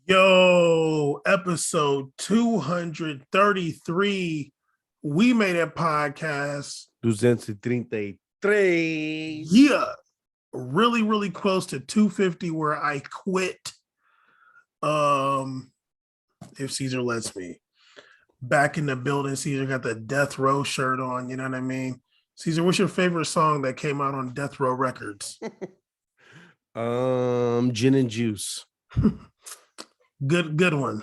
Yo, episode 233. We made it podcast. 233. Yeah, really close to 250 where I quit. If Caesar lets me. Back in the building, Caesar got the Death Row shirt on, you know what I mean? Caesar, what's your favorite song that came out on Death Row Records? Gin and juice. Good one.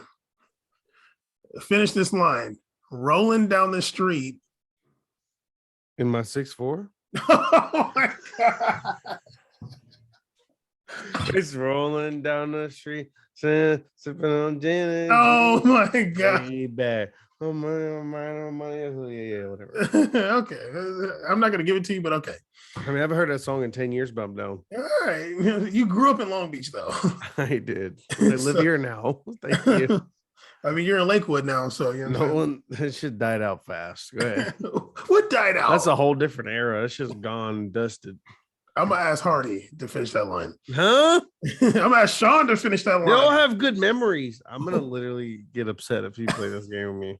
Finish this line. Rolling down the street. In my 6'4". Oh my God. It's rolling down the street, sipping on gin and Oh juice. my God. Way back. Oh money. Yeah, whatever. Okay. I'm not going to give it to you, but okay. I mean, I haven't heard that song in 10 years, but I'm down. All right. You grew up in Long Beach, though. I did. I live here now. Thank you. I mean, you're in Lakewood now, so you know. No one, that shit died out fast. Go ahead. What died out? That's a whole different era. It's just gone, dusted. I'm going to ask Hardy to finish that line. Huh? I'm going to ask Sean to finish that line. They all have good memories. I'm going to literally get upset if you play this game with me.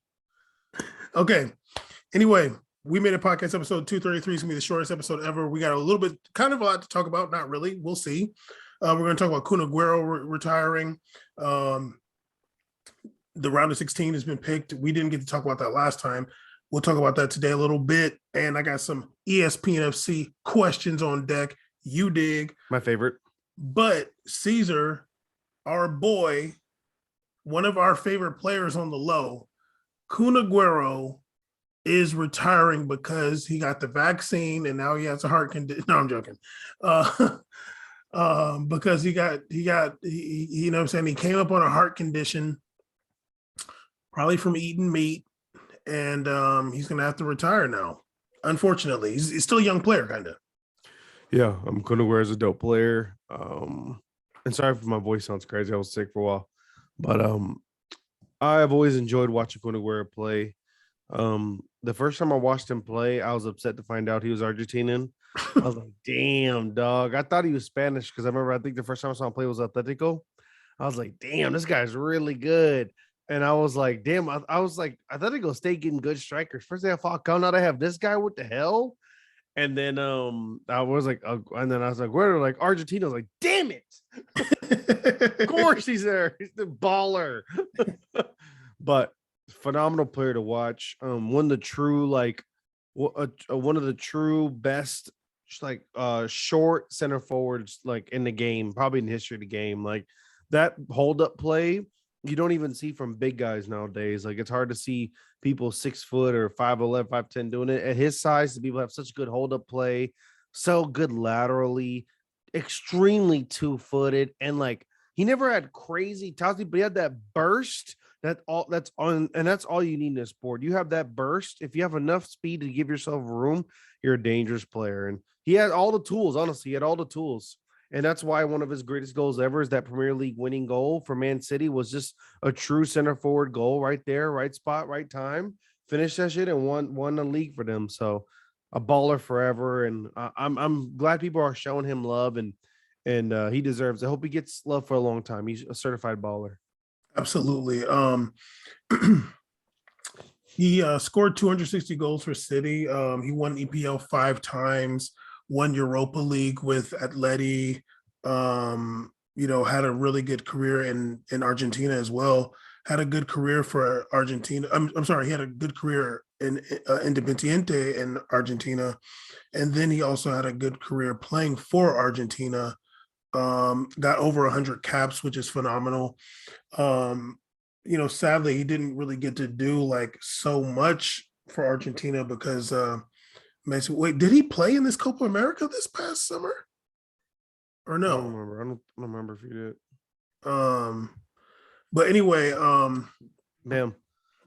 Okay. Anyway, we made a podcast episode 233. It's going to be the shortest episode ever. We got a little bit, kind of a lot to talk about. Not really. We'll see. We're going to talk about Kun Aguero retiring. The round of 16 has been picked. We didn't get to talk about that last time. We'll talk about that today a little bit. And I got some ESPN FC questions on deck. You dig. My favorite. But Caesar, our boy, one of our favorite players on the low, Kun Aguero, is retiring because he got the vaccine and now he has a heart condition. No, I'm joking. Because he you know what I'm saying? He came up on a heart condition, probably from eating meat, and he's going to have to retire now. Unfortunately, he's still a young player, kind of. Yeah, Kun Aguero is a dope player. And sorry if my voice sounds crazy. I was sick for a while. But I've always enjoyed watching Kun Aguero play. The first time I watched him play, I was upset to find out he was Argentinian. I was like, damn, dog. I thought he was Spanish because I think the first time I saw him play was Atletico. I was like, damn, this guy's really good. And I was like, damn, I was like, Atletico State getting good strikers. First day I Falcao, now they have this guy. What the hell? And then I was like, where are like Argentina? I was like, damn it. Of course he's there. He's the baller. But phenomenal player to watch. One of the true, like, one of the true best, like, short center forwards, like, in the game, probably in the history of the game. Like, that hold up play, you don't even see from big guys nowadays. Like, it's hard to see people 6 foot or 5'11", 5'10" doing it. At his size, the people have such good hold up play, so good laterally, extremely 2-footed, and like he never had crazy tossing, but he had that burst. That's all you need in this sport. You have that burst. If you have enough speed to give yourself room, you're a dangerous player. And he had all the tools. Honestly, he had all the tools. And that's why one of his greatest goals ever is that Premier League winning goal for Man City was just a true center forward goal right there, right spot, right time. Finished that shit and won the league for them. So a baller forever. And I'm glad people are showing him love and he deserves it. I hope he gets love for a long time. He's a certified baller. Absolutely. He scored 260 goals for City. He won EPL 5 times. Won Europa League with Atleti, had a really good career in Argentina as well. Had a good career for Argentina. I'm sorry, he had a good career in Independiente in Argentina. And then he also had a good career playing for Argentina. Got over 100 caps, which is phenomenal. Sadly, he didn't really get to do like so much for Argentina because wait, did he play in this Copa America this past summer? Or no? I don't remember if he did. But anyway, damn.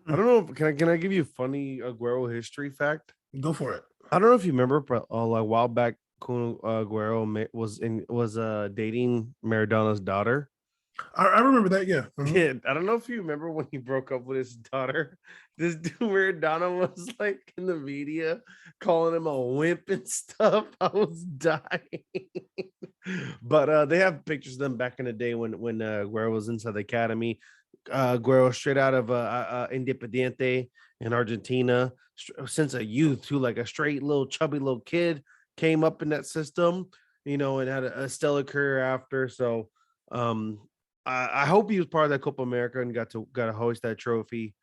I don't know. Can I give you a funny Aguero history fact? Go for it. I don't know if you remember, but like a while back, Kun Aguero was dating Maradona's daughter. I remember that. Yeah. Yeah, I don't know if you remember when he broke up with his daughter. This dude Maradona was like in the media calling him a wimp and stuff. I was dying. But they have pictures of them back in the day when Aguero was inside the academy. Aguero straight out of Independiente in Argentina, since a youth, who like a straight little chubby little kid came up in that system, and had a stellar career after. So I hope he was part of that Copa America and got to hoist that trophy.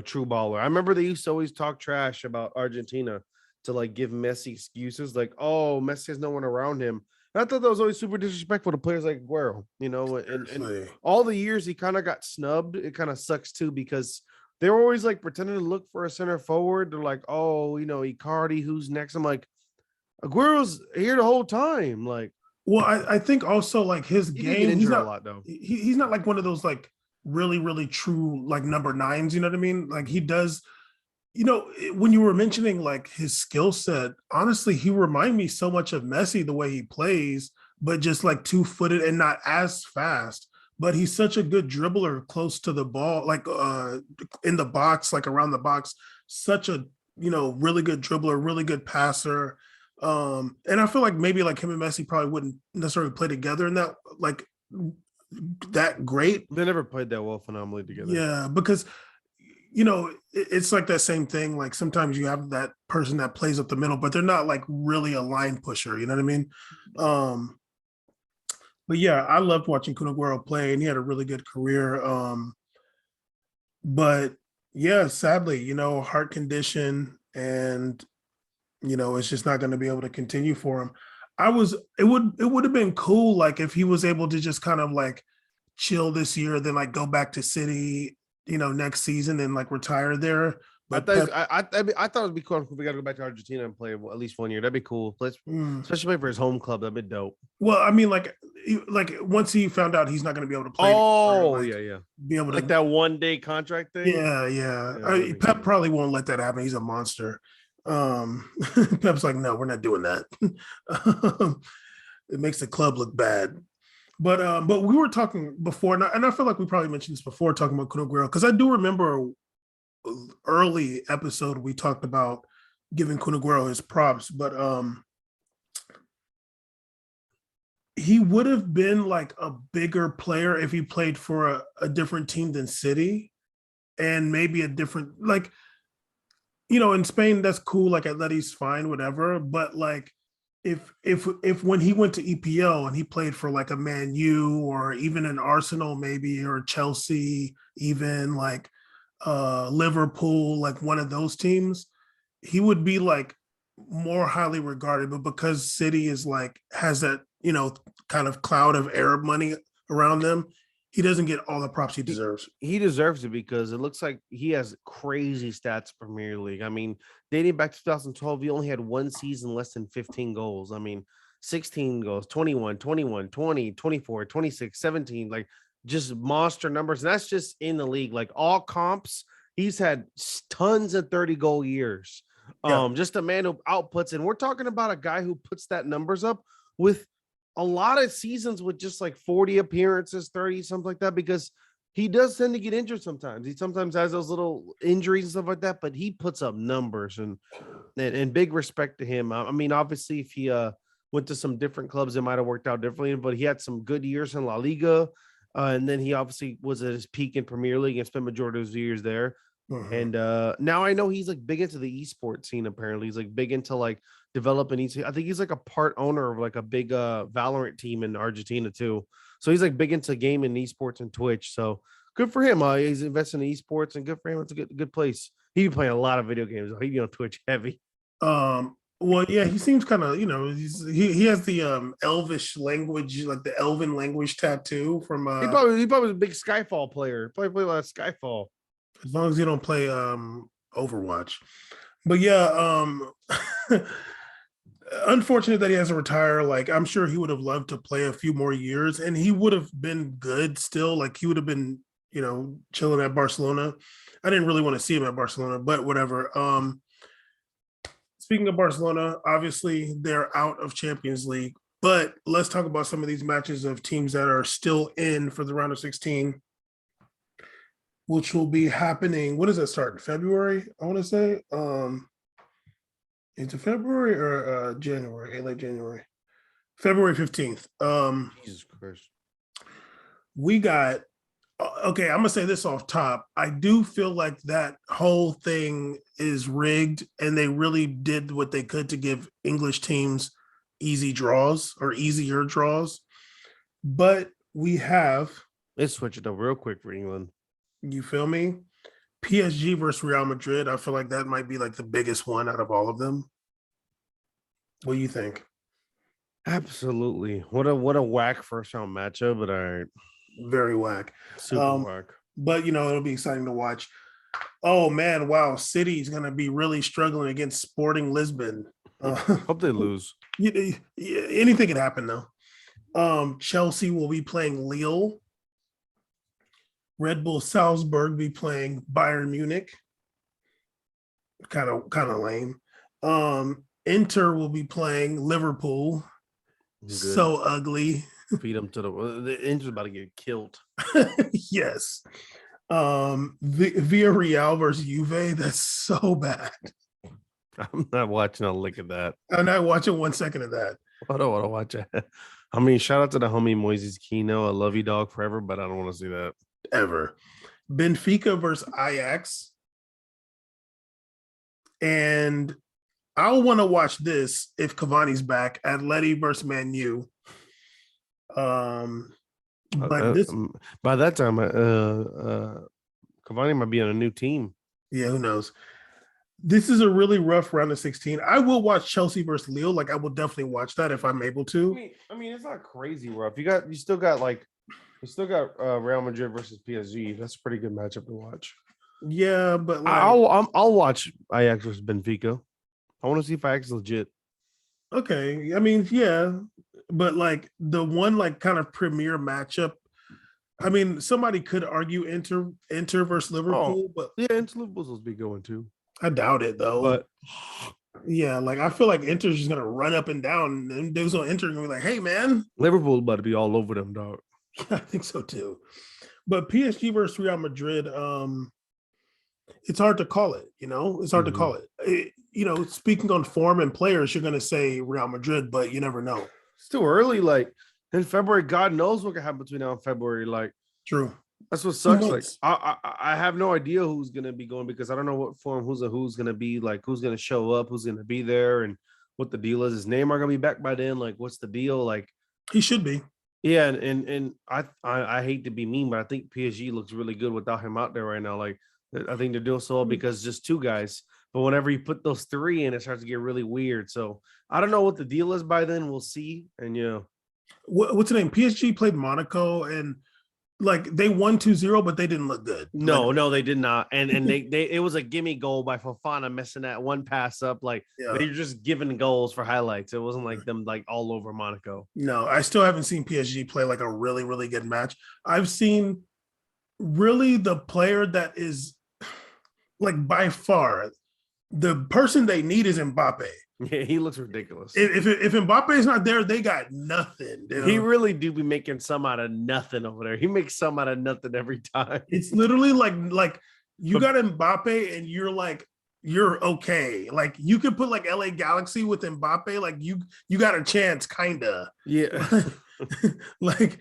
True baller. I remember they used to always talk trash about Argentina to like give Messi excuses, like, oh, Messi has no one around him. And I thought that was always super disrespectful to players like Aguero, and all the years he kind of got snubbed. It kind of sucks too, because they were always like pretending to look for a center forward. They're like, oh, Icardi, who's next? I'm like, Aguero's here the whole time. Like, well, I think also like his he did get game, he's injured a not lot though. he's not like one of those like really, really true like number nines, you know what I mean? Like he does, when you were mentioning like his skill set, honestly, he remind me so much of Messi the way he plays, but just like two-footed and not as fast. But he's such a good dribbler close to the ball, like in the box, like around the box, such a really good dribbler, really good passer. And I feel like maybe like him and Messi probably wouldn't necessarily play together in that like that great. They never played that well phenomenally together. Yeah, because it's like that same thing. Like sometimes you have that person that plays up the middle, but they're not like really a line pusher. You know what I mean? But yeah, I loved watching Kun Aguero play, and he had a really good career. But yeah, sadly, heart condition, and it's just not going to be able to continue for him. It would have been cool, like if he was able to just kind of like chill this year, then like go back to City, next season and like retire there. But I thought it'd be cool if we got to go back to Argentina and play at least 1 year. That'd be cool. Especially play for his home club. That'd be dope. Well, I mean, like once he found out he's not going to be able to play. Oh, anymore, yeah. Be able to like that 1 day contract thing. Yeah. Pep probably won't let that happen. He's a monster. Pep's like, no, we're not doing that. It makes the club look bad. But we were talking before, and I feel like we probably mentioned this before, talking about Kun Aguero, because I do remember early episode we talked about giving Kun Aguero his props, but he would have been like a bigger player if he played for a different team than City, and maybe a different like. In Spain, that's cool. Like Atleti's fine, whatever. But like, if when he went to EPL and he played for like a Man U or even an Arsenal, maybe, or Chelsea, even like Liverpool, like one of those teams, he would be like more highly regarded. But because City is like has that kind of cloud of Arab money around them, he doesn't get all the props he deserves. He deserves it because it looks like he has crazy stats Premier League. I mean, dating back to 2012, he only had 1 season less than 15 goals. I mean, 16 goals, 21, 21, 20, 24, 26, 17, like just monster numbers. And that's just in the league. Like all comps, he's had tons of 30-goal years. Just a man who outputs. And we're talking about a guy who puts that numbers up with a lot of seasons with just like 40 appearances, 30, something like that, because he does tend to get injured sometimes. He sometimes has those little injuries and stuff like that, but he puts up numbers and big respect to him. I mean, obviously, if he went to some different clubs, it might have worked out differently, but he had some good years in La Liga. And then he obviously was at his peak in Premier League and spent majority of his years there. Mm-hmm. And now I know he's like big into the esports scene. Apparently, he's like big into like developing. I think he's like a part owner of like a big Valorant team in Argentina too. So he's like big into gaming, esports, and Twitch. So good for him. He's investing in esports, and good for him. It's a good place. He be playing a lot of video games. He on Twitch heavy. Well, yeah, he seems kind of, he has the elvish language, like the elven language tattoo from. He probably was a big Skyfall player. Probably played a lot of Skyfall. As long as you don't play Overwatch. But yeah, unfortunate that he has to retire. Like, I'm sure he would have loved to play a few more years, and he would have been good still. Like, he would have been, chilling at Barcelona. I didn't really want to see him at Barcelona, but whatever. Speaking of Barcelona, obviously they're out of Champions League. But let's talk about some of these matches of teams that are still in for the round of 16, which will be happening. When does that start? February, I want to say. Into February or January, late January. February 15th. Jesus Christ. We got okay, I'm gonna say this off top. I do feel like that whole thing is rigged, and they really did what they could to give English teams easy draws or easier draws. But we have, Let's switch it up real quick for England. you feel me? PSG versus Real Madrid. I feel like that might be like the biggest one out of all of them. What do you think? Absolutely. What a whack first round matchup, but all right. Very whack. Super whack. But it'll be exciting to watch. Oh man, wow. City's gonna be really struggling against Sporting Lisbon. Hope they lose. Anything can happen though. Chelsea will be playing Lille. Red Bull Salzburg be playing Bayern Munich. Kind of lame. Inter will be playing Liverpool. Good. So ugly. Feed them to the Inter's about to get killed. Yes. Villarreal versus Juve. That's so bad. I'm not watching a lick of that. I'm not watching 1 second of that. I don't want to watch it. I mean, shout out to the homie Moises Kino. I love you, dog, forever, but I don't want to see that. Ever. Benfica versus Ajax. And I'll want to watch this if Cavani's back. Atleti versus Man U. But this by that time, Cavani might be on a new team. Yeah, who knows? This is a really rough round of 16. I will watch Chelsea versus Lille. Like, I will definitely watch that if I'm able to. I mean, it's not crazy rough. You still got Real Madrid versus PSG. That's a pretty good matchup to watch. Yeah, but like, I'll watch Ajax versus Benfica. I want to see if Ajax is legit. Okay, I mean, yeah, but like the one like kind of premier matchup. I mean, somebody could argue Inter versus Liverpool, but yeah, Inter Liverpool's supposed to be going too. I doubt it though. But yeah, like I feel like Inter's just gonna run up and down, and dudes on Inter gonna be like, "Hey, man, Liverpool's about to be all over them, dog." I think so too. But PSG versus Real Madrid, it's hard to call it. It's hard to call it. Speaking on form and players, you're gonna say Real Madrid, but you never know. It's too early. Like in February, God knows what can happen between now and February. Like, true. That's what sucks. Like, I have no idea who's gonna be going because I don't know what form who's gonna be, like who's gonna show up, who's gonna be there, and what the deal is. His Neymar gonna be back by then? Like, what's the deal? Like, he should be. Yeah, and I hate to be mean, but I think PSG looks really good without him out there right now. Like, I think they're doing so well because just two guys. But whenever you put those three in, it starts to get really weird. So I don't know what the deal is by then. We'll see. And what's the name? PSG played Monaco and like they won 2-0, but they didn't look good. No, they did not. And they it was a gimme goal by Fofana messing that one pass up. Like they're just giving goals for highlights. It wasn't like them like all over Monaco. No, I still haven't seen PSG play like a really, really good match. I've seen really the player that is like by far the person they need is Mbappe. Yeah, he looks ridiculous. If Mbappe is not there, they got nothing. He really do be making some out of nothing over there. He makes some out of nothing every time. It's literally like you got Mbappe and you're okay. Like you could put like LA Galaxy with Mbappe, like you got a chance, kinda. Yeah. like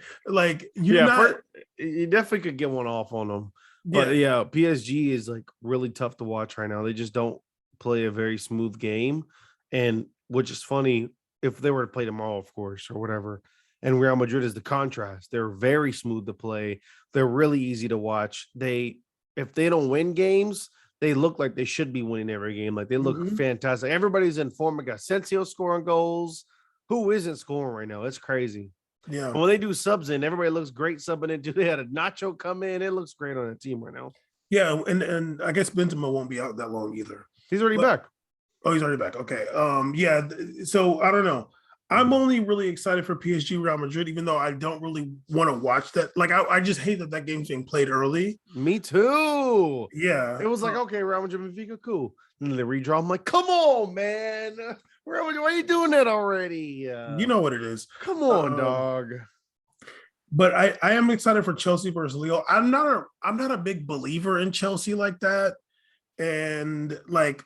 you're not. You definitely could get one off on them. But yeah, PSG is like really tough to watch right now. They just don't play a very smooth game. And which is funny, if they were to play tomorrow, of course, or whatever. And Real Madrid is the contrast. They're very smooth to play. They're really easy to watch. If they don't win games, they look like they should be winning every game. Like they look fantastic. Everybody's in form. I got Asensio scoring goals. Who isn't scoring right now? It's crazy. Yeah. And when they do subs in, everybody looks great subbing into. They had a Nacho come in. It looks great on the team right now. Yeah, and I guess Benzema won't be out that long either. He's already back. Oh, he's already back. Okay. Yeah. So I don't know. I'm only really excited for PSG Real Madrid, even though I don't really want to watch that. Like, I just hate that game's being played early. Me too. Yeah. It was like, okay, Real Madrid Benfica, cool. And then they redraw. I'm like, come on, man. Real Madrid, why are you doing that already? You know what it is. Come on, dog. But I am excited for Chelsea versus Lille. I'm not a big believer in Chelsea like that. And like,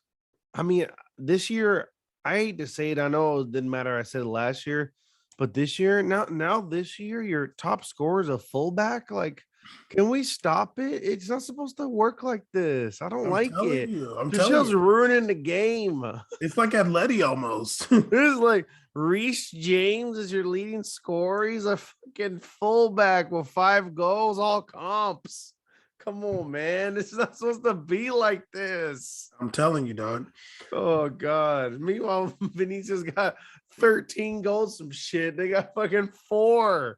I mean, this year, I hate to say it. I know it didn't matter. I said it last year, but this year, now this year, your top scorer is a fullback. Like, can we stop it? It's not supposed to work like this. I don't I'm like telling it. you, I'm telling Tuchel's you, ruining the game. it's like Atleti almost. It's like Reece James is your leading scorer. He's a fucking fullback with 5 goals, all comps. Come on, man. This is not supposed to be like this. I'm telling you, dog. Oh, God. Meanwhile, Vinicius got 13 goals, some shit. They got fucking 4.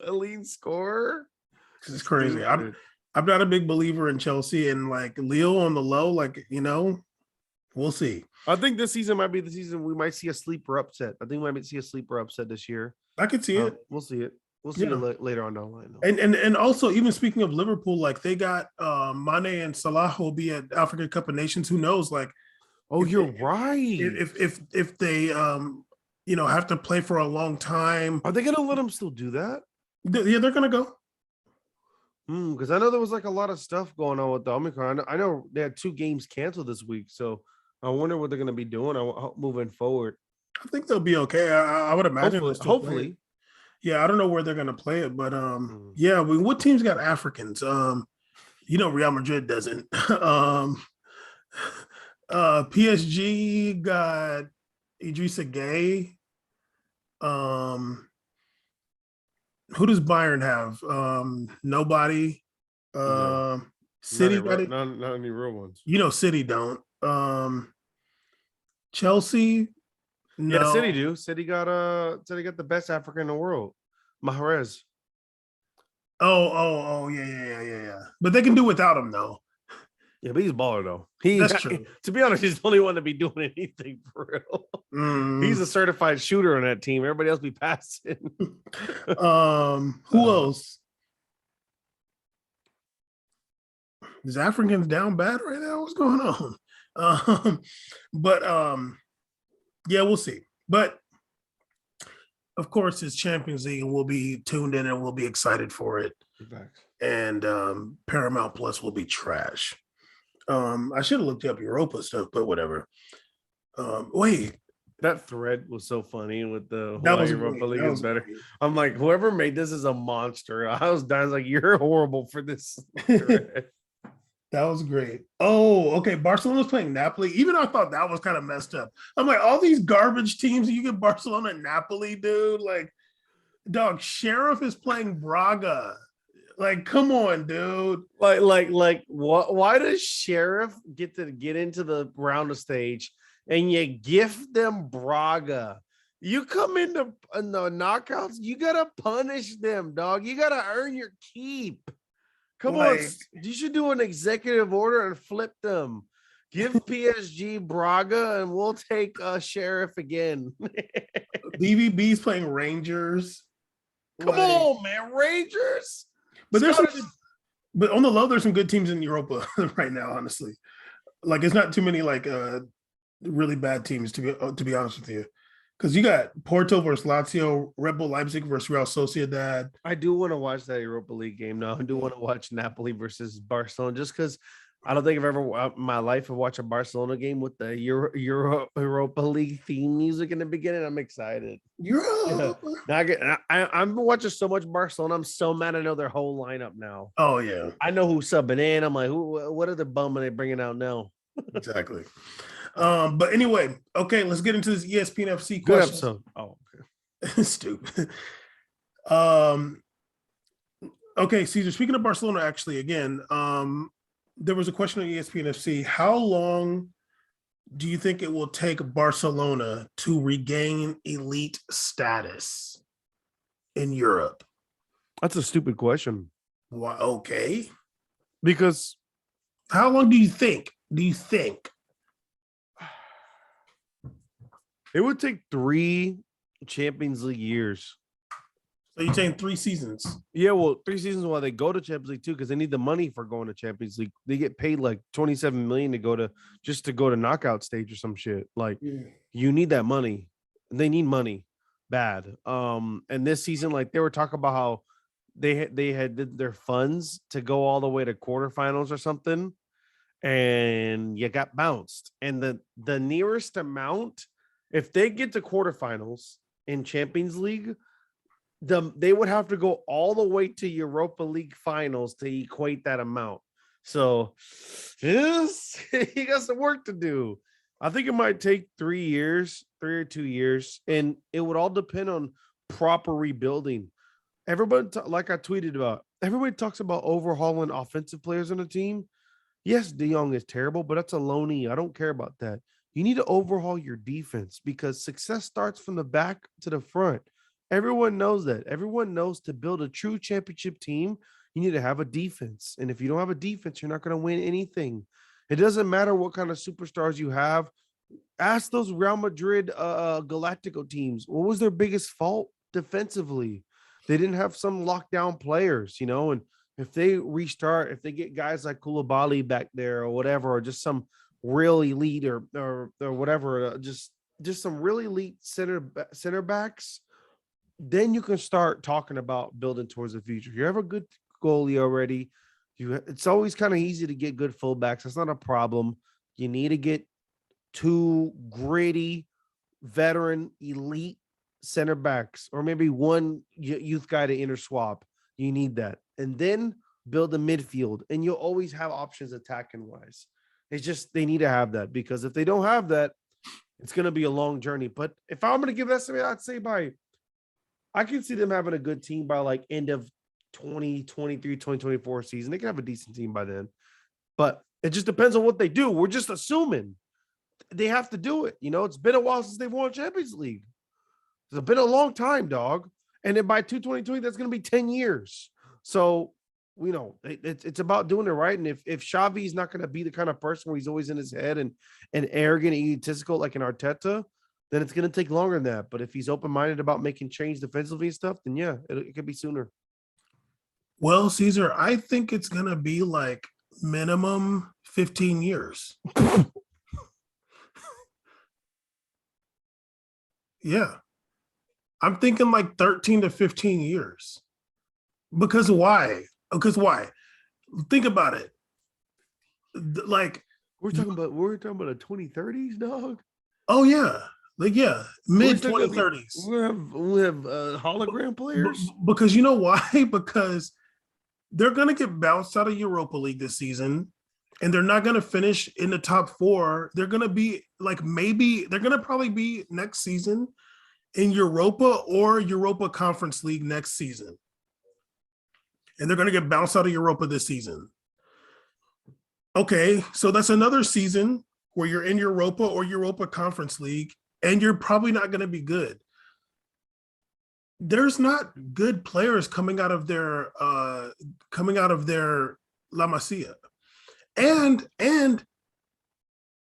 A leading scorer? It's crazy. I'm not a big believer in Chelsea, and like Lille on the low, like, we'll see. I think this season might be the season we might see a sleeper upset. I think we might see a sleeper upset this year. I could see it. We'll see it. We'll see it later on down the line. And also, even speaking of Liverpool, like they got Mane and Salah will be at African Cup of Nations. Who knows? Like, you're right. If they have to play for a long time, Are they gonna let them still do that? Yeah, they're gonna go. Because I know there was like a lot of stuff going on with the Omicron. I know they had 2 games canceled this week, so I wonder what they're gonna be doing moving forward. I think they'll be okay. I would imagine. Hopefully. Yeah, I don't know where they're gonna play it, but yeah. What teams got Africans? Real Madrid doesn't. PSG got Idrissa Gueye. Who does Bayern have? Nobody. City got it. Not any real ones. City don't. Chelsea. No. Yeah, City do. City got the best African in the world, Mahrez. Oh, yeah. But they can do without him though. Yeah, but he's a baller though. That's true. To be honest, he's the only one to be doing anything for real. He's a certified shooter on that team. Everybody else be passing. Who else? Is Africans down bad right now? What's going on? Yeah, we'll see. But of course, it's Champions League, and we'll be tuned in and we'll be excited for it. Thanks. And Paramount Plus will be trash. I should have looked up Europa stuff, but whatever. Wait. That thread was so funny with the Europa League is better. Great. I'm like, whoever made this is a monster. I was dying. Like, you're horrible for this. That was great. Oh, okay. Barcelona's playing Napoli. Even I thought that was kind of messed up. I'm like, all these garbage teams, you get Barcelona and Napoli, dude. Like, dog, Sheriff is playing Braga. Like, come on, dude. Like, what? Why does Sheriff get into the round of stage and you gift them Braga? You come in the knockouts, you gotta punish them, dog. You gotta earn your keep. Come on, you should do an executive order and flip them. Give PSG Braga, and we'll take Sheriff again. BVB's playing Rangers. Come on, man, Rangers. But but on the low, there's some good teams in Europa right now. Honestly, like it's not too many like really bad teams to be honest with you. Because you got Porto versus Lazio, Red Bull Leipzig versus Real Sociedad. I do want to watch that Europa League game now. I do want to watch Napoli versus Barcelona just because I don't think I've ever in my life have watched a Barcelona game with the Europa League theme music in the beginning. I'm excited. I'm watching so much Barcelona. I'm so mad I know their whole lineup now. Oh, yeah. I know who's subbing in. I'm like, what are the bum are they bringing out now? Exactly. But anyway, okay, let's get into this ESPN FC question. Good episode. Oh, okay. Stupid. Okay, Caesar, speaking of Barcelona, actually, again, there was a question on ESPN FC. How long do you think it will take Barcelona to regain elite status in Europe? That's a stupid question. Why? Okay. Because how long do you think? It would take 3 Champions League years. So you're saying 3 seasons? Yeah, well, 3 seasons while they go to Champions League too, because they need the money for going to Champions League. They get paid like 27 million to go to knockout stage or some shit. Like you need that money. They need money bad. And this season, like they were talking about how they had did their funds to go all the way to quarterfinals or something, and you got bounced. And the nearest amount, if they get to quarterfinals in Champions League, they would have to go all the way to Europa League finals to equate that amount. So yes, he got some work to do. I think it might take 3 years, 3 or 2 years, and it would all depend on proper rebuilding. Everybody, like I tweeted about, everybody talks about overhauling offensive players on the team. Yes, De Jong is terrible, but that's a loanee. I don't care about that. You need to overhaul your defense because success starts from the back to the front. Everyone knows that. Everyone knows to build a true championship team, you need to have a defense. And if you don't have a defense, you're not going to win anything. It doesn't matter what kind of superstars you have. Ask those Real Madrid Galactico teams. What was their biggest fault defensively? They didn't have some lockdown players, and if they restart, if they get guys like Koulibaly back there or whatever, or just some real elite or whatever, just some really elite center backs, then you can start talking about building towards the future. You have a good goalie already. It's always kind of easy to get good fullbacks. That's not a problem. You need to get 2 gritty, veteran, elite center backs, or maybe 1 youth guy to interswap. You need that. And then build a midfield, and you'll always have options attacking wise. It's just they need to have that, because if they don't have that, it's going to be a long journey. But if I'm going to give estimate, I'd say I can see them having a good team by like end of 2023, 2024 season. They can have a decent team by then. But it just depends on what they do. We're just assuming they have to do it. It's been a while since they've won Champions League. It's been a long time, dog. And then by 2022, that's going to be 10 years. So, it's about doing it right. And if Xavi is not going to be the kind of person where he's always in his head and arrogant and egotistical like an Arteta, then it's going to take longer than that. But if he's open-minded about making change defensively and stuff, then yeah, it could be sooner. Well, Caesar, I think it's going to be like minimum 15 years. Yeah. I'm thinking like 13 to 15 years. Because why? Think about it. Like we're talking about the 2030s, dog. Oh yeah. Like yeah, mid 2030s. We have hologram players. Because you know why? Because they're going to get bounced out of Europa League this season, and they're not going to finish in the top 4. They're going to be like, maybe they're going to probably be next season in Europa or Europa Conference League next season. And they're going to get bounced out of Europa this season. Okay, so that's another season where you're in Europa or Europa Conference League, and you're probably not going to be good. There's not good players coming out of their La Masia. And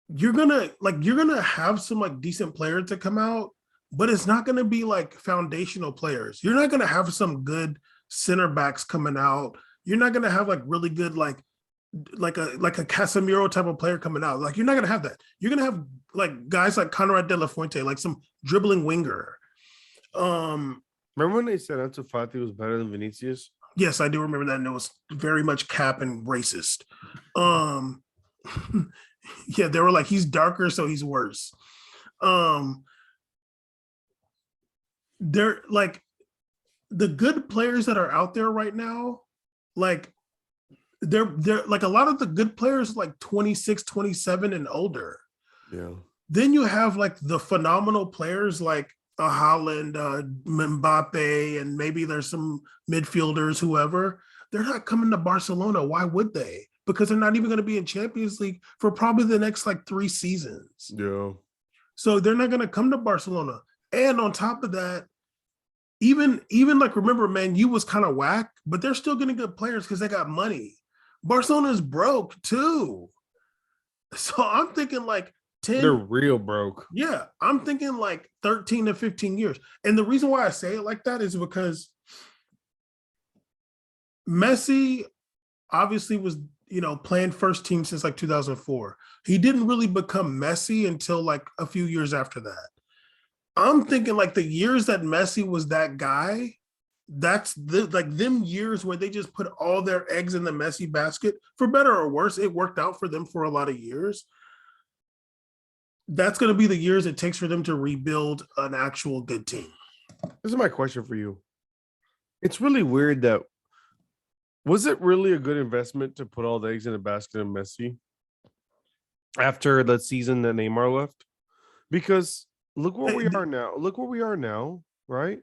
you're gonna have some like decent players to come out, but it's not gonna be like foundational players. You're not gonna have some good center backs coming out. You're not gonna have like really good like a Casemiro type of player coming out. Like you're not gonna have that. You're gonna have like guys like Conrad De La Fuente, like some dribbling winger. Remember when they said Ansu Fati was better than Vinicius? Yes, I do remember that, and it was very much cap and racist. Yeah, they were like, he's darker, so he's worse. They're like the good players that are out there right now, like they're like a lot of the good players like 26, 27 and older. Yeah. Then you have like the phenomenal players like Haaland, Mbappe, and maybe there's some midfielders, whoever. They're not coming to Barcelona. Why would they? Because they're not even going to be in Champions League for probably the next like 3 seasons. Yeah. So they're not going to come to Barcelona. And on top of that, even like, remember, Man U was kind of whack, but they're still getting good players because they got money. Barcelona's broke too. So I'm thinking like They're 10, real broke. yeah, I'm thinking like 13 to 15 years. And the reason why I say it like that is because Messi obviously was, playing first team since like 2004. He didn't really become Messi until like a few years after that. I'm thinking like the years that Messi was that guy, that's like them years where they just put all their eggs in the Messi basket, for better or worse. It worked out for them for a lot of years. That's going to be the years it takes for them to rebuild an actual good team. This is my question for you. It's really weird that was it really a good investment to put all the eggs in a basket of Messi after the season that Neymar left? Because look where we are now. Look where we are now, right?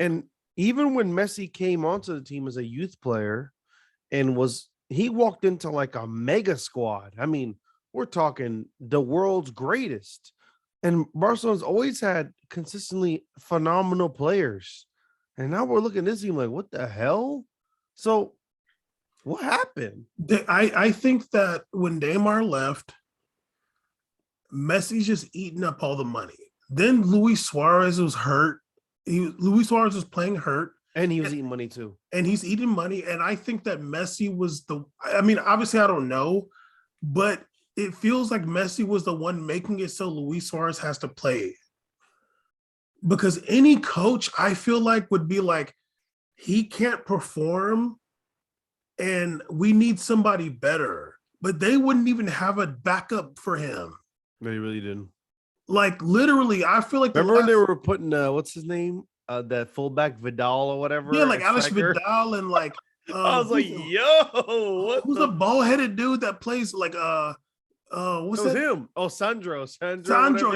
And even when Messi came onto the team as a youth player and he walked into like a mega squad. I mean, we're talking the world's greatest. And Barcelona's always had consistently phenomenal players. And now we're looking at this team like, what the hell? So what happened? I think that when Neymar left, Messi's just eating up all the money. Then Luis Suarez was hurt. Luis Suarez was playing hurt. And he was eating money too. And he's eating money. And I think that Messi was obviously I don't know, but it feels like Messi was the one making it so Luis Suarez has to play. Because any coach, I feel like, would be like, he can't perform and we need somebody better. But they wouldn't even have a backup for him. They really didn't. Like, literally, I feel like remember when they were putting what's his name? That fullback Vidal or whatever. Yeah, like Alex Vidal and like I was like, yo, who's the ball-headed dude that plays like what's that? Him. Oh, Sandro,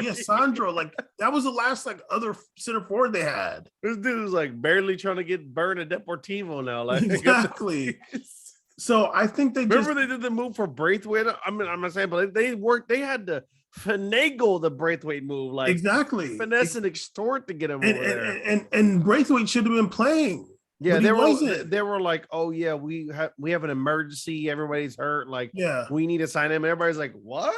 yes, Sandro. Like that was the last like other center forward they had. This dude was like barely trying to get burned at Deportivo now. Like exactly. So I think they they did the move for Braithwaite. I mean, I'm not saying, but they had to finagle the Braithwaite move, like exactly finesse and extort to get him over there. And Braithwaite should have been playing. Yeah, they were like, oh yeah, we have an emergency. Everybody's hurt. Like, yeah, we need to sign him. And everybody's like, what?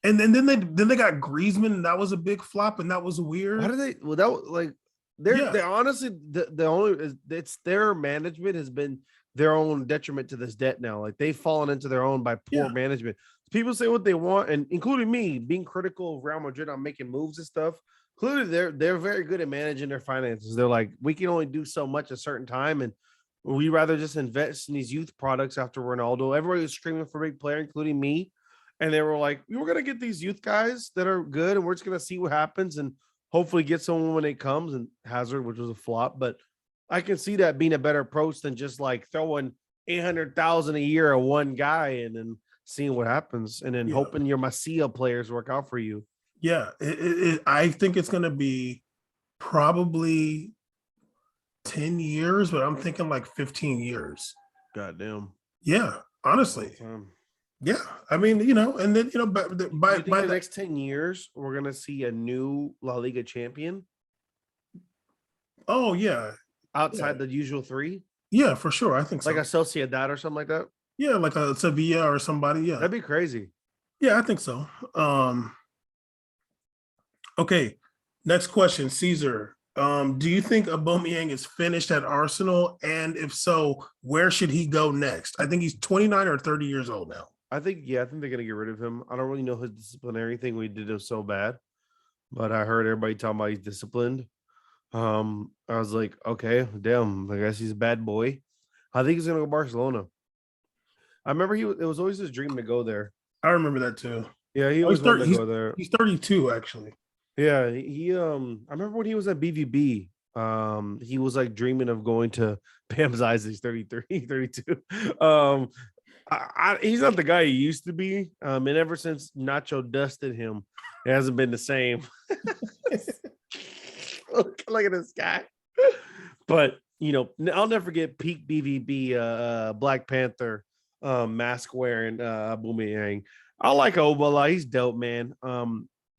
And then they got Griezmann, and that was a big flop, and that was weird. Why did they? Well, that was like they honestly the only it's their management has been their own detriment to this debt now. Like they've fallen into their own by poor management. People say what they want, and including me being critical of Real Madrid on making moves and stuff. Clearly, they're very good at managing their finances. They're like, we can only do so much a certain time, and we rather just invest in these youth products after Ronaldo. Everybody was screaming for a big player, including me, and they were like, we're gonna get these youth guys that are good, and we're just gonna see what happens, and hopefully get someone when it comes. And Hazard, which was a flop, but I can see that being a better approach than just like throwing 800,000 a year at one guy and then seeing what happens, and then hoping your Masia players work out for you. Yeah, I think it's going to be probably 10 years, but I'm thinking like 15 years. Goddamn. Yeah, honestly. Yeah, I mean, and then, by the next 10 years, we're going to see a new La Liga champion? Oh, yeah. Outside the usual three? Yeah, for sure. I think so. Like a Sociedad or something like that? Yeah, like a Sevilla or somebody. Yeah. That'd be crazy. Yeah, I think so. Okay, next question, Caesar. Do you think Aubameyang is finished at Arsenal? And if so, where should he go next? I think he's 29 or 30 years old now. I think they're going to get rid of him. I don't really know his disciplinary thing. We did it so bad, but I heard everybody talking about he's disciplined. I was like, okay, damn, I guess he's a bad boy. I think he's going to go to Barcelona. I remember it was always his dream to go there. I remember that too. Yeah, he was going to go there. He's 32, actually. Yeah, I remember when he was at BVB, he was like dreaming of going to Pam's eyes. He's 33, 32. He's not the guy he used to be. And ever since Nacho dusted him, it hasn't been the same. Look at this guy. But, I'll never forget peak BVB, Black Panther, mask wearing Aubameyang. I like Oba. He's dope, man.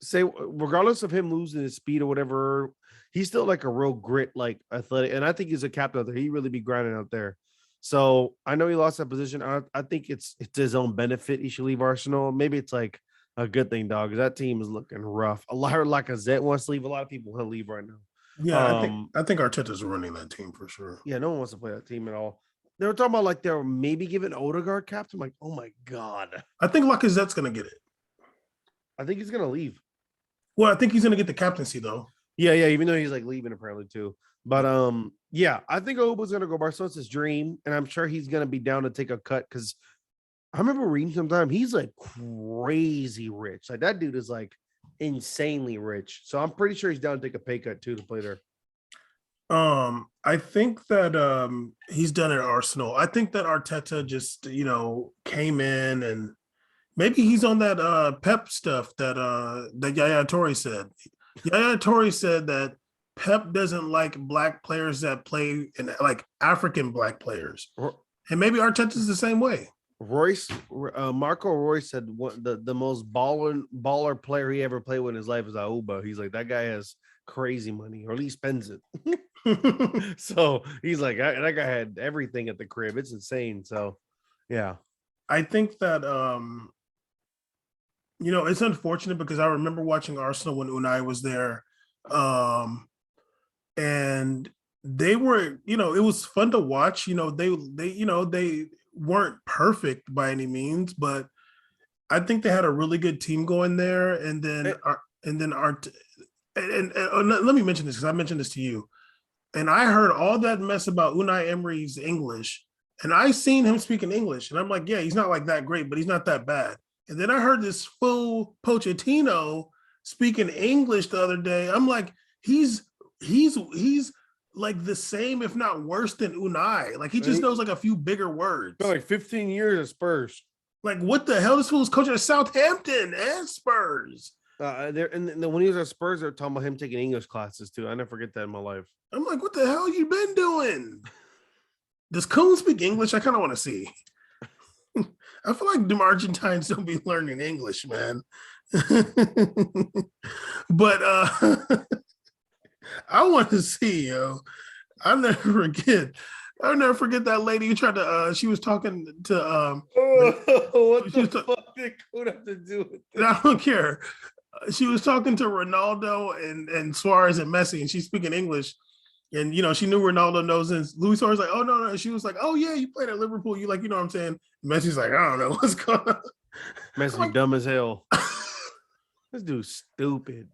Say regardless of him losing his speed or whatever, he's still like a real grit, like athletic. And I think he's a captain out there. He really be grinding out there. So I know he lost that position. I think it's his own benefit. He should leave Arsenal. Maybe it's like a good thing, dog. 'Cause that team is looking rough. A lot of Lacazette wants to leave. A lot of people want to leave right now. Yeah, I think Arteta's running that team for sure. Yeah, no one wants to play that team at all. They were talking about like they were maybe giving Odegaard captain. I'm like, oh my god. I think Lacazette's gonna get it. I think he's gonna leave. Well, I think he's gonna get the captaincy though. Yeah, even though he's like leaving apparently too. But yeah, I think Oba's gonna go Barcelona's his dream, and I'm sure he's gonna be down to take a cut because I remember reading sometime he's like crazy rich. Like that dude is like insanely rich. So I'm pretty sure he's down to take a pay cut too to play there. I think that he's done at Arsenal. I think that Arteta just, came in and maybe he's on that Pep stuff that Yaya Toure said. Yaya Toure said that Pep doesn't like black players that play in like African black players. And maybe Arteta's the same way. Marco Royce said the most baller player he ever played with in his life is Auba. He's like, that guy has crazy money, or at least spends it. So he's like, that guy had everything at the crib. It's insane. So yeah. I think that it's unfortunate because I remember watching Arsenal when Unai was there. And they were, it was fun to watch. They weren't perfect by any means, but I think they had a really good team going there. And then let me mention this because I mentioned this to you. And I heard all that mess about Unai Emery's English, and I seen him speaking English, and I'm like, yeah, he's not like that great, but he's not that bad. And then I heard this fool Pochettino speaking English the other day. I'm like, he's like the same, if not worse than Unai. Like he just knows like a few bigger words. Like 15 years at Spurs. Like what the hell? This fool's coaching at Southampton and Spurs. When he was at Spurs, they were talking about him taking English classes too. I never forget that in my life. I'm like, what the hell you been doing? Does Coon speak English? I kind of want to see. I feel like them Argentines don't be learning English, man. But I want to see, yo. I'll never forget that lady who tried to she was talking to what the fuck did Coon have to do with this? I don't care. She was talking to Ronaldo and Suarez and Messi, and she's speaking English. And she knew Ronaldo knows, and Luis Suarez like, oh no. And she was like, oh yeah, you played at Liverpool. You like, you know what I'm saying? And Messi's like, I don't know what's going on. Messi like, dumb as hell. This dude's stupid.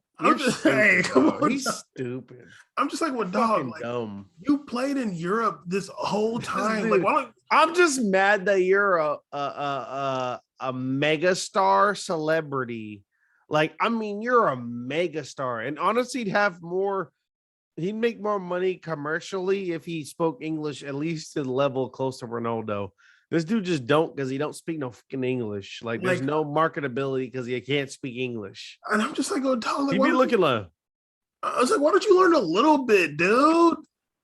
Hey, come on. He's stupid. I'm just like, what dog? Like, dumb. You played in Europe this whole time. Like, why don't... I'm just mad that you're a mega star celebrity. Like, I mean, you're a mega star, and honestly, he'd make more money commercially if he spoke English at least to the level close to Ronaldo. This dude just don't, because he don't speak no fucking English. Like there's no marketability because he can't speak English. And I'm just like, oh, dog. Like, he'd be looking like. I was like, why don't you learn a little bit, dude?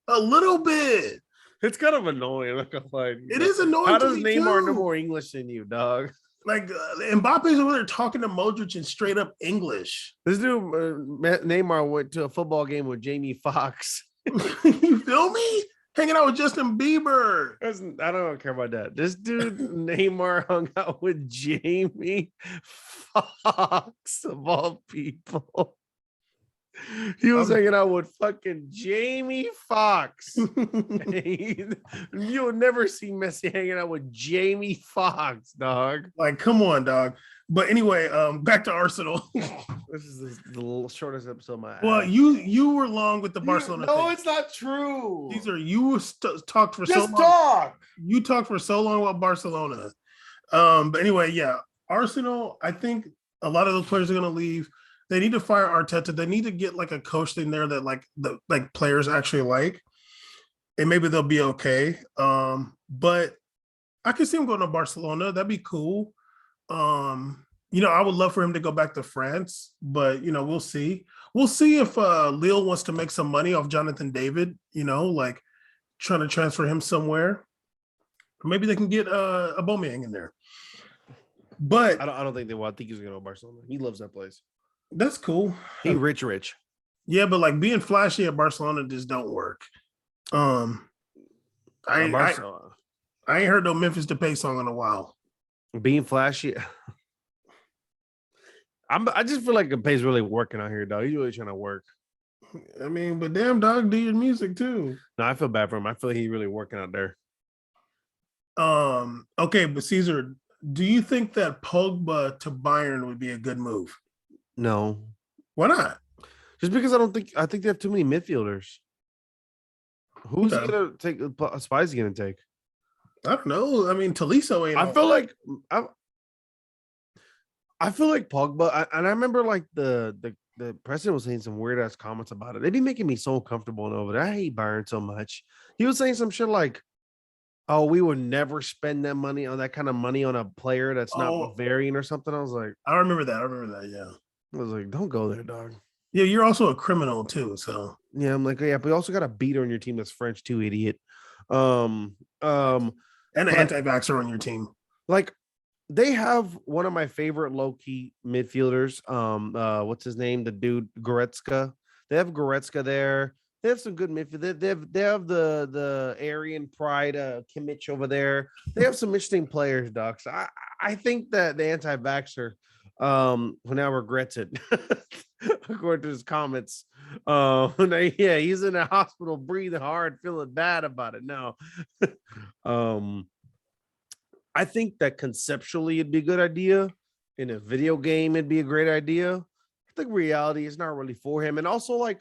A little bit. It's kind of annoying. I'm not gonna lie. It is annoying. How does Neymar know more English than you, dog? Like Mbappe's over there talking to Modric in straight up English. This dude Neymar went to a football game with Jamie Foxx. You feel me? Hanging out with Justin Bieber. I don't care about that. This dude Neymar hung out with Jamie Foxx of all people. He was hanging out with fucking Jamie Foxx. You'll never see Messi hanging out with Jamie Foxx, dog. Like, come on, dog. But anyway, back to Arsenal. This is the shortest episode of my. Well, you were long with the Barcelona. No, thing. It's not true. These are you talked for Just so long. Talk. You talked for so long about Barcelona. But anyway, yeah, Arsenal. I think a lot of those players are going to leave. They need to fire Arteta. They need to get like a coach in there that like players actually like, and maybe they'll be okay. But I could see him going to Barcelona. That'd be cool. I would love for him to go back to France, but we'll see. We'll see if Lille wants to make some money off Jonathan David. Like trying to transfer him somewhere. Maybe they can get Aubameyang in there. But I don't think they will. I think he's going to Barcelona. He loves that place. That's cool. He rich. Yeah, but like being flashy at Barcelona just don't work. I ain't heard no Memphis Depay song in a while. Being flashy. I just feel like Mbappé's really working out here, dog. He's really trying to work. I mean, but damn dog, do your music too. No, I feel bad for him. I feel like he's really working out there. Okay, but Caesar, do you think that Pogba to Bayern would be a good move? No, Why not? just because I think they have too many midfielders. Who's he Okay. gonna take? Spice gonna take? I don't know. I mean, Taliso ain't. I feel like I feel like Pogba, and I remember like the president was saying some weird ass comments about it. They be making me so uncomfortable over there. I hate Bayern so much. He was saying some shit like, "Oh, we would never spend that money on that kind of money on a player that's not Oh, Bavarian or something." I remember that. I remember that. Yeah. I was like, "Don't go there, dog." Yeah, you're also a criminal too. So Yeah, I'm like, yeah, but you also got a beater on your team that's French too, idiot. Um, um, and an but anti-vaxxer on your team. like they have one of my favorite low-key midfielders. What's his name? The dude Goretzka. They have Goretzka there. They have some good midfield. They have the Aryan Pride Kimmich over there. They have some interesting players, Doc. So I think that the anti-vaxxer who now regrets it, according to his comments. Yeah, he's in the hospital breathing hard, feeling bad about it now. um I think that conceptually it'd be a good idea. In a video game, it'd be a great idea. I think reality is not really for him. And also, like,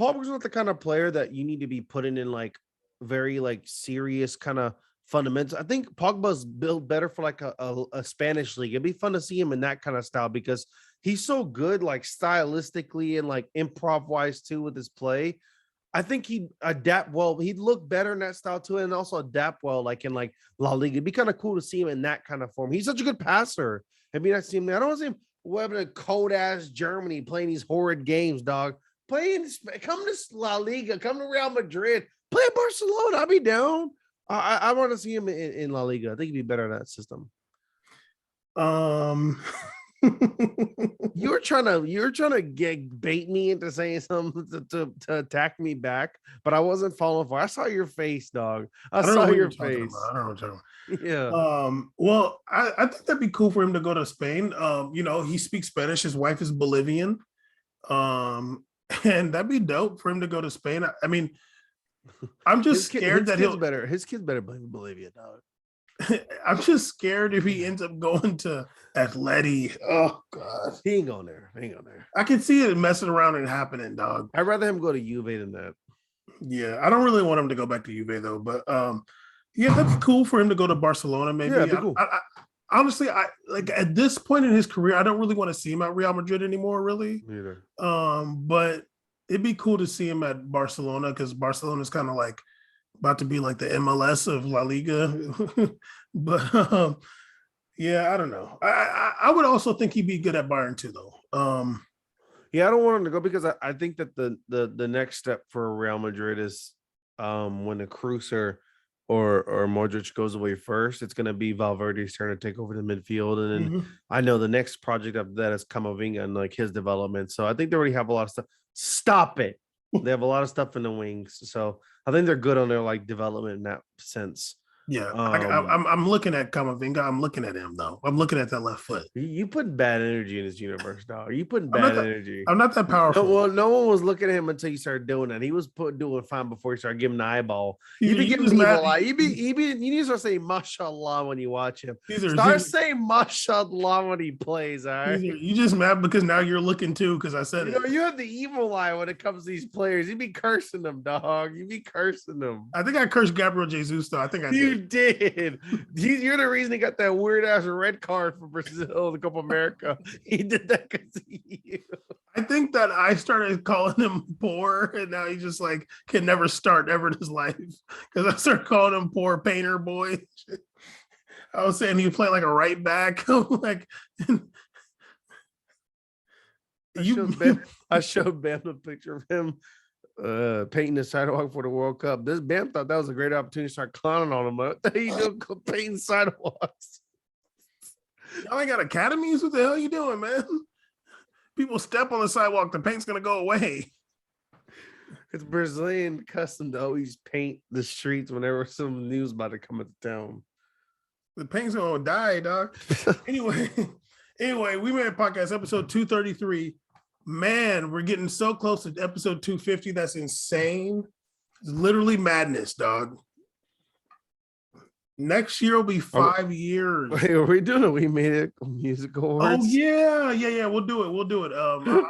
Pogba's not the kind of player that you need to be putting in like very like serious kind of fundamentals. I think Pogba's built better for like a Spanish league. It'd be fun to see him in that kind of style because he's so good, like stylistically and like improv wise too with his play. I think he'd adapt well. He'd look better in that style too, and also adapt well, like in like La Liga. It'd be kind of cool to see him in that kind of form. He's such a good passer. I mean, I see him. I don't want to see him webbing a cold ass Germany playing these horrid games, dog. Come to La Liga, come to Real Madrid, play at Barcelona. I'll be down. I want to see him in La Liga. I think he'd be better in that system. Um, You're trying to get bait me into saying something to attack me back, but I wasn't falling for it. I saw your face, dog. I I don't know saw what your you're talking face. about. I don't know what you're talking Yeah. about. Well, I think that'd be cool for him to go to Spain. He speaks Spanish. His wife is Bolivian. Um, and that'd be dope for him to go to Spain. I mean, I'm just scared that his kids better play for Bolivia, dog. I'm just scared if he ends up going to Atleti. Oh God, He ain't going there. I can see it messing around and happening, dog. I'd rather him go to Juve than that. Yeah, I don't really want him to go back to Juve though, but yeah, that'd be cool for him to go to Barcelona. Maybe. Yeah, that'd be cool. Honestly, I like at this point in his career, I don't really want to see him at Real Madrid anymore, really. Neither. But it'd be cool to see him at Barcelona because Barcelona's kind of like about to be like the MLS of La Liga. But yeah, I don't know. I would also think he'd be good at Bayern too, though. Yeah, I don't want him to go because I think that the next step for Real Madrid is when the Cruiser or Modric goes away first, it's gonna be Valverde's turn to take over the midfield. And then I know the next project after that is Camavinga and like his development. So I think they already have a lot of stuff. Stop it. They have a lot of stuff in the wings. So I think they're good on their like development in that sense. Yeah, I'm looking at Camavinga. I'm looking at him though. I'm looking at that left foot. You put bad energy in this universe, dog. You putting bad energy. I'm not that powerful. No one was looking at him until you started doing that. He was doing fine before you started giving the eyeball. You be giving people eye. You need to start saying mashallah when you watch him. Start saying mashallah when he plays. All right. You just mad because now you're looking too because I said it. You have the evil eye when it comes to these players. You be cursing them, dog. You be cursing them. I think I cursed Gabriel Jesus though. I think I did. You did. You're the reason he got that weird ass red card for Brazil in the Copa America. He did that because of you. I think that I started calling him poor, and now he just like can never start ever in his life because I started calling him poor painter boy. I was saying he played like a right back. Like I showed Bam a picture of him painting the sidewalk for the World Cup. This Bam thought that was a great opportunity to start clowning on him. What the hell you doing painting sidewalks? Y'all ain't got academies? What the hell are you doing, man? People step on the sidewalk, the paint's gonna go away. It's Brazilian custom to always paint the streets whenever some news about to come into town. The paint's gonna die, dog. Anyway, Anyway, We Made It Podcast, episode 233. Man, we're getting so close to episode 250. That's insane. It's literally madness, dog. Next year will be 5 years. Wait, are we doing it? We Made It music awards? Oh, yeah. We'll do it.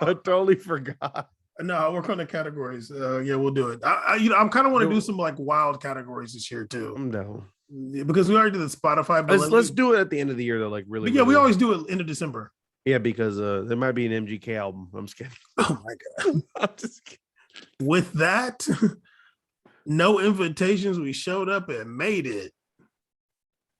I totally forgot. No, I'll work on the categories. Yeah, we'll do it. I'm kind of want to do some like wild categories this year too. I'm down. Because we already did the Spotify. But Let's do it at the end of the year though, like really. Yeah, really. we always do it end of December. Yeah, because there might be an MGK album. I'm just kidding. Oh my god. I'm just kidding. With that, no invitations. We showed up and made it.